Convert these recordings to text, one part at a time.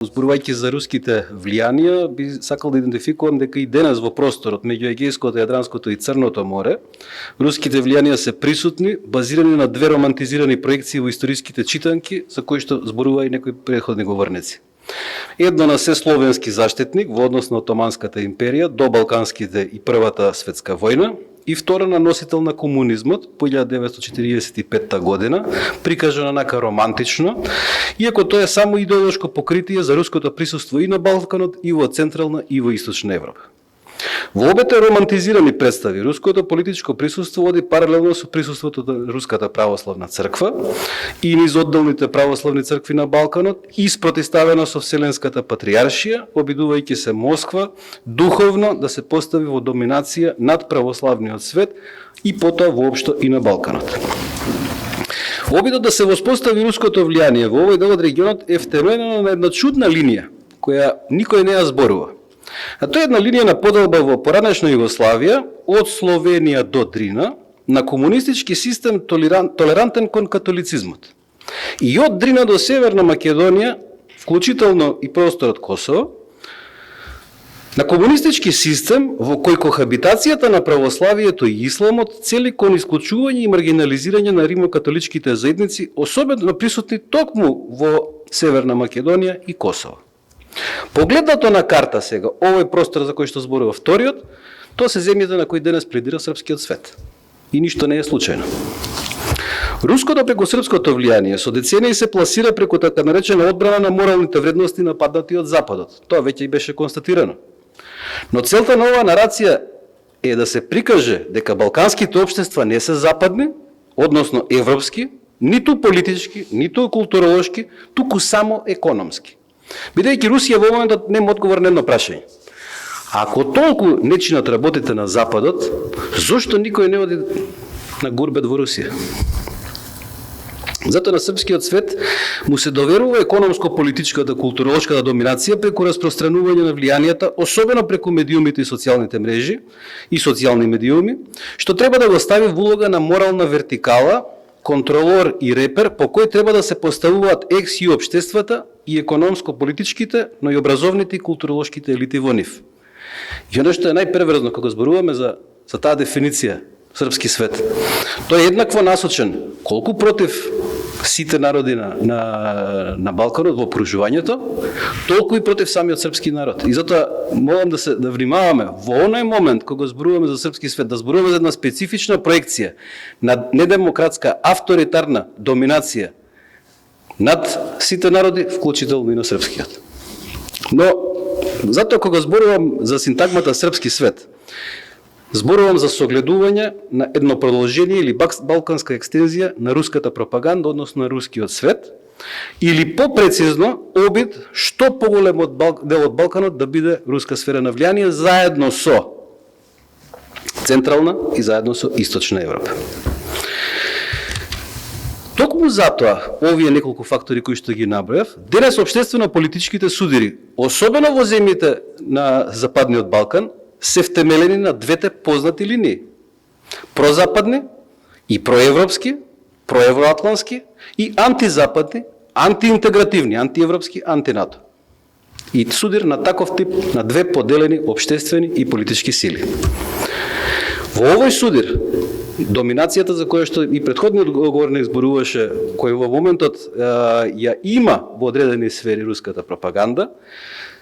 Зборувајќи за руските влијанија, би сакал да идентификувам дека и денес во просторот меѓу Егејското, Јадранското и Црното море, руските влијанија се присутни, базирани на две романтизирани проекции во историските читанки, за кои што зборува и некои претходни говорници. Едно на сесловенски заштитник во однос на Отоманската империја до Балканските и Првата светска војна, и втора на носител на комунизмот по 1945 година, прикажано онака романтично, иако тоа е само идеолошко покритие за руското присуство и на Балканот, и во Централна, и во Источна Европа. Во обете романтизирани представи, руското политичко присуство оди паралелно со присуството на Руската православна црква и низ одделните православни цркви на Балканот, и спротиставено со Вселенската патријаршија, обидувајќи се Москва духовно да се постави во доминација над православниот свет и потоа воопшто и на Балканот. Обидот да се воспостави руското влијание во овој дел од регионот е втемелено на една чудна линија, која никој не ја зборува. А тоа е една линија на поделба во поранешна Југославија, од Словенија до Дрина, на комунистички систем толерантен кон католицизмот. И од Дрина до Северна Македонија, вклучително и просторот Косово, на комунистички систем во кој кохабитацијата на православието и исламот цели кон исклучување и маргинализирање на римокатоличките заедници, особено присутни токму во Северна Македонија и Косово. Погледнато на карта сега, овој простор за кој што зборува вториот, тоа се земјите на кои денес пледира српскиот свет. И ништо не е случајно. Руското преку српското влијание со децении се пласира преку така наречена одбрана на моралните вредности нападнати од Западот. Тоа веќе и беше констатирано. Но целта на оваа нарација е да се прикаже дека балканските општества не се западни, односно европски, ниту политички, ниту културолошки, туку само економски. Бидејќи Русија во моментот нема одговор на едно прашање. Ако толку не чинат работите на Западот, зошто никој не оди на гурбет во Русија? Затоа на српскиот свет му се доверува економско-политичката културолошката доминација преку распространување на влијанијата, особено преку медиумите и социјалните мрежи и социјални медиуми, што треба да го стави во улога на морална вертикала, контролор и репер по кој треба да се поставуваат екс и општествата и економско-политичките, но и образовните и културолошките елити во нив. И оно што е најпреврзно кога зборуваме за таа дефиниција српски свет, тој е еднакво насочен колку против сите народи на Балканот во окружувањето, толку и против самиот српски народ. И затоа молам да внимаваме во оној момент кога зборуваме за српски свет, да зборуваме за една специфична проекција на недемократска авторитарна доминација над сите народи, вклучително и на српскиот. Но затоа кога зборувам за синтагмата српски свет, зборувам за согледување на едно продолжение или балканска екстензија на руската пропаганда, односно на рускиот свет, или попрецизно обид што поголемот дел од Балканот да биде руска сфера на влијание заедно со Централна и заедно со Источна Европа. Токму затоа, овие неколку фактори кои што ги набројав, денес општествено-политичките судири, особено во земјите на Западниот Балкан, се втемелени на двете познати линии. Прозападни и проевропски, проевроатлански и антизападни, антиинтегративни, антиевропски, антинато. И судир на таков тип на две поделени општествени и политички сили. Во овој судир, доминацијата за која што и претходниот говорник зборуваше, кој во моментот ја има во одредени сфери руската пропаганда,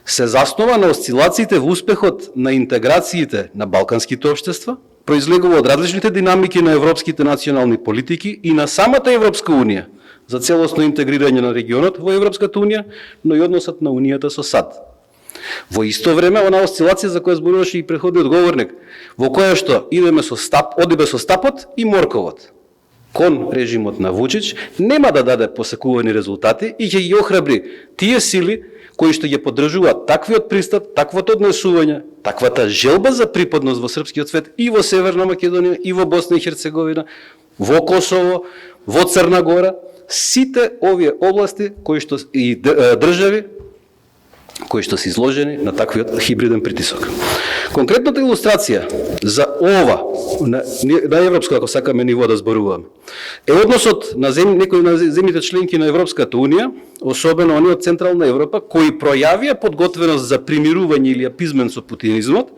се заснова на осцилациите во успехот на интеграциите на балканските општества, произлегува од различните динамики на европските национални политики и на самата Европска Унија за целосно интегрирање на регионот во Европската Унија, но и односот на Унијата со САД. Во исто време, она осцилација за која зборуваше и претходниот говорник, во која што одиме со стапот и морковот кон режимот на Вучич, нема да даде посакувани резултати и ќе ги охрабри тие сили кои што ги поддржуваат таквиот пристап, таквото однесување, таквата желба за припадност во српскиот свет и во Северна Македонија, и во Босна и Херцеговина, во Косово, во Црна Гора, сите овие области кои што и држави кои што се изложени на таквиот хибриден притисок. Конкретната илустрација за ова, на европско, ако сакаме ниво да зборуваме, е односот на некои на земјите членки на Европската Унија, особено оние од Централна Европа, кои пројавија подготвеност за примирување или апизмент со путинизмот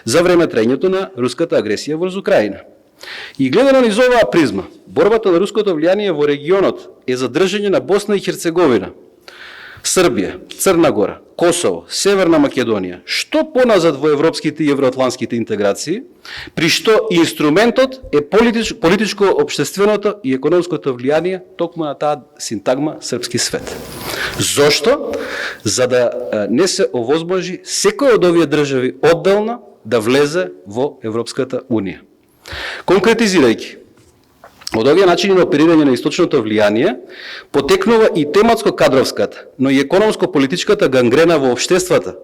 за време трајањето на руската агресија врз Украина. И гледано низ оваа призма, борбата на руското влијание во регионот е за држање на Босна и Херцеговина, Србија, Црна Гора, Косово, Северна Македонија, што поназад во европските и евроатлантските интеграции, при што инструментот е политичко, општественото и економското влијание токму на таа синтагма српски свет. Зошто? За да не се овозможи секој од овие држави одделно да влезе во Европската Унија. Конкретизирајќи, од овие начини на оперирање на источното влијание потекнува и тематско-кадровската, но и економско-политичката гангрена во општествата,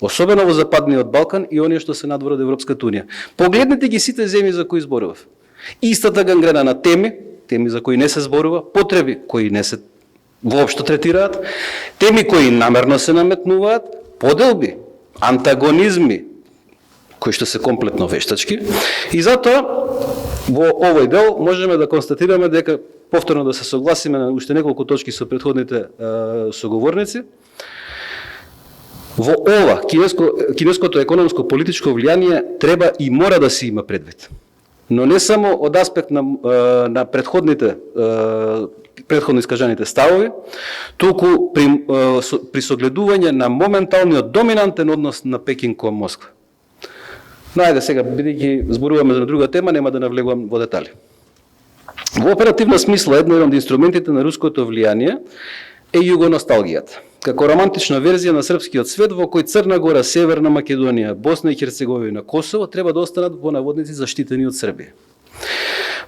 особено во Западниот Балкан и оние што се надвор од Европската Унија. Погледнете ги сите земји за кои зборував. Истата гангрена на теми за кои не се зборува, потреби кои не се воопшто третираат, теми кои намерно се наметнуваат, поделби, антагонизми, кои што се комплетно вештачки, и затоа во овој дел можеме да констатираме дека, повторно да се согласиме на уште неколку точки со претходните соговорници, во ова кинеското економско политичко влијание треба и мора да се има предвид. Но не само од аспект на претходно искажаните ставови, туку при согледување на моменталниот доминантен однос на Пекин кон Москва. Но ајде сега, бидејќи зборуваме за друга тема, нема да навлегувам во детали. Во оперативна смисла, едно од инструментите на руското влијание е југоносталгијата, како романтична верзија на српскиот свет во кој Црна Гора, Северна Македонија, Босна и Херцеговина, Косово треба да останат во наводници заштитени од Србија.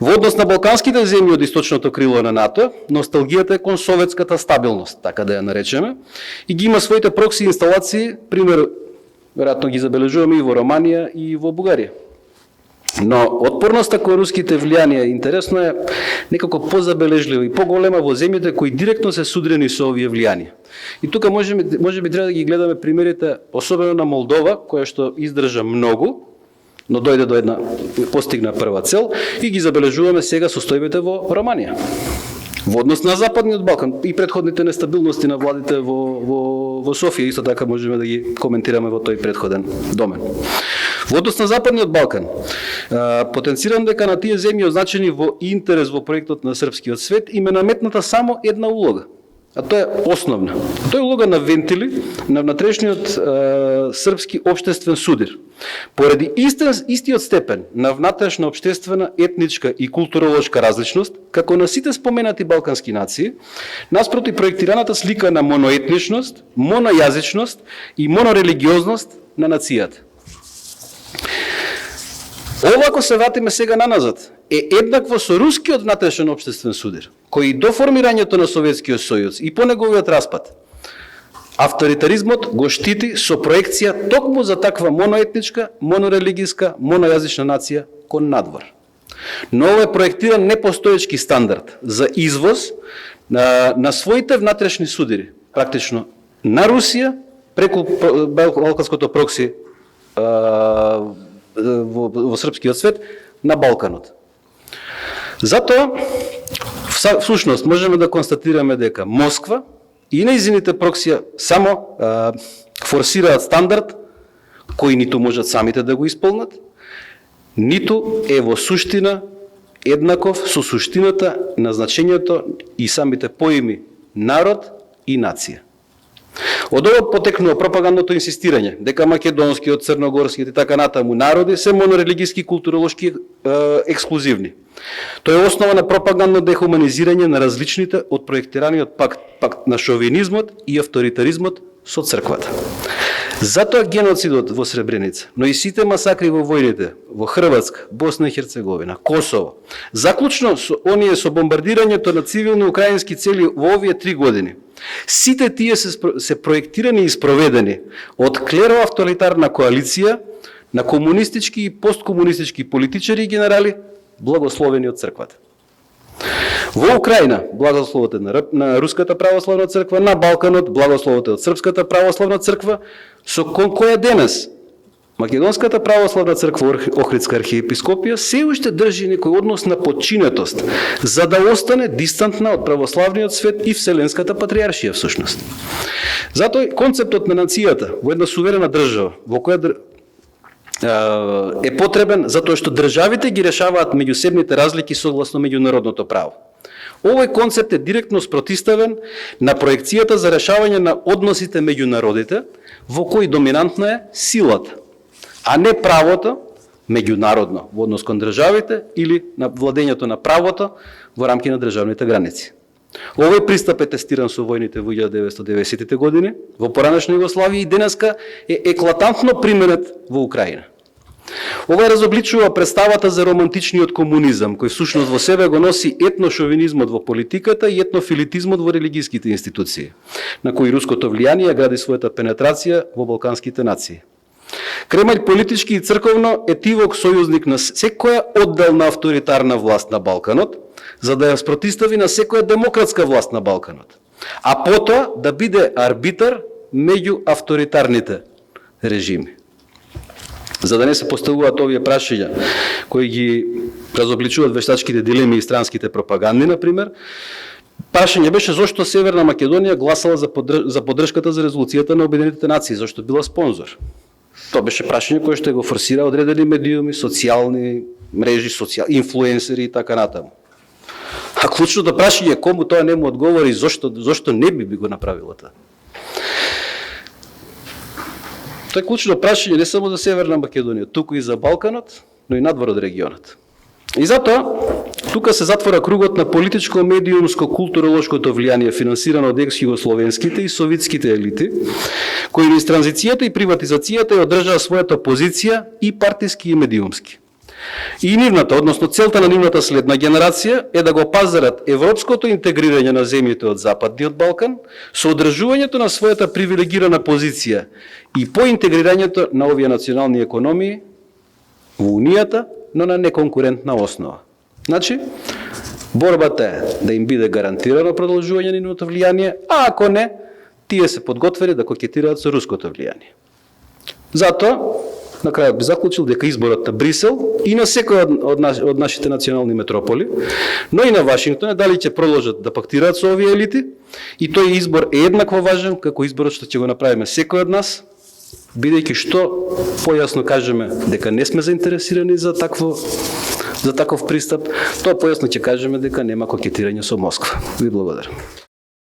Во однос на балканските земји од источното крило на НАТО, носталгијата е кон советската стабилност, така да ја наречеме, и ги има своите прокси инсталации, пример, веројатно ги забележуваме и во Романија и во Бугарија. Но отпорноста кон руските влијанија, интересно е, некако позабележлива и поголема во земјите кои директно се судрени со овие влијанија. И тука можеби треба да ги гледаме примерите, особено на Молдова, која што издржа многу, но дојде до постигна прва цел, и ги забележуваме сега состојбите во Романија. Во однос на Западниот Балкан и претходните нестабилности на владите во Софија, исто така можеме да ги коментираме во тој претходен домен. Во однос на Западниот Балкан, потенцирам дека на тие земји означени во интерес во проектот на српскиот свет им е наметната само една улога, а тоа е основна. Тоа е улога на вентили на внатрешниот српски општествен судир. Поради истиот степен на внатрешна општествена, етничка и културолошка различност, како на сите споменати балкански нации, наспроти проектираната слика на моноетничност, монојазичност и монорелигиозност на нацијата. Ова, ако се вратиме сега наназад, е еднакво со рускиот внатрешен општествен судир, кој до формирањето на Советскиот сојуз и по неговиот распад, авторитаризмот го штити со проекција токму за таква моноетничка, монорелигијска, монојазична нација кон надвор. Но ова е проектиран непостоечки стандард за извоз на своите внатрешни судири, практично на Русија, преку балканското прокси во српскиот свет, на Балканот. Затоа, всушност, можеме да констатираме дека Москва и нејзините проксија само форсираат стандард кој ниту можат самите да го исполнат, ниту е во суштина еднаков со суштината на значењето и самите поими народ и нација. Од ова потекнува пропагандното инсистирање дека македонскиот, црногорскиот и така натаму народи се монорелигијски и културолошки ексклузивни. Тоа е основа на пропагандно дехуманизирање на различните од проектираниот пакт на шовинизмот и авторитаризмот со црквата. Затоа геноцидот во Сребреница, но и сите масакри во војните во Хрватска, Босна и Херцеговина, Косово, заклучно со оние со бомбардирањето на цивилни украински цели во овие 3 години, сите тие се проектирани и спроведени од клеро-авторитарна коалиција на комунистички и посткомунистички политичари и генерали, благословени од црквата. Во Украина благословот е на Руската православна црква, на Балканот благословот е од Српската православна црква, со која денес Македонската православна црква Охридска архиепископија се уште држи некој однос на подчинетост, за да остане дистантна од православниот свет и Вселенската патриаршија всушност. Затоа концептот на нацијата во една суверена држава, во која е потребен затоа што државите ги решаваат меѓусебните разлики согласно меѓународното право. Овој концепт е директно спротиставен на проекцијата за решавање на односите меѓу народите, во кои доминантна е силата, а не правото меѓународно во однос кон државите или на владењето на правото во рамки на државните граници. Овој пристап е тестиран со војните во 1990-тите години во поранешна Југославија и денеска е еклатантно применет во Украина. Ова разобличува представата за романтичниот комунизам, кој всушност во себе го носи етношовинизмот во политиката и етнофилитизмот во религиските институции, на кои руското влијание гради својата пенетрација во балканските нации. Кремљ политички и црковно е тивок сојузник на секоја одделна авторитарна власт на Балканот, за да ја спротистави на секоја демократска власт на Балканот, а потоа да биде арбитар меѓу авторитарните режими. За да не се поставуваат овие прашања кои ги разобличуваат вештачките дилеми и странските пропаганди, например, прашање беше зошто Северна Македонија гласала за поддршката за резолуцијата на Обединетите нации, зашто била спонзор. Тоа беше прашање кое што го форсира одредени медиуми, социјални мрежи, инфлуенсери и така натаму. А клучното прашање кому тоа не му одговори зошто не би го направила тоа. Тоа е клучно прашање не само за Северна Македонија, туку и за Балканот, но и надвор од регионот. И затоа, тука се затвора кругот на политичко, медиумско, културолошкото влијание финансирано од екс-југословенските и советските елити, кои низ транзицијата и приватизацијата ја одржаа својата позиција и партиски и медиумски. И нивната, односно целта на нивната следна генерација е да го пазарат европското интегрирање на земјите од Западниот Балкан со одржувањето на својата привилегирана позиција и по интегрирањето на овие национални економии во Унијата, но на неконкурентна основа. Значи, борбата е да им биде гарантирано продолжување на нивното влијание, а ако не, тие се подготвени да кокетираат со руското влијание. Затоа, на крајот би заклучил дека изборот на Брисел и на секој од нашите национални метрополи, но и на Вашингтон е дали ќе продолжат да пактираат со овие елити, и тој избор е еднакво важен како изборот што ќе го направиме секој од нас, бидејќи што појасно кажеме дека не сме заинтересирани за таков пристап, тоа појасно ќе кажеме дека нема кокетирање со Москва. Ви благодарам.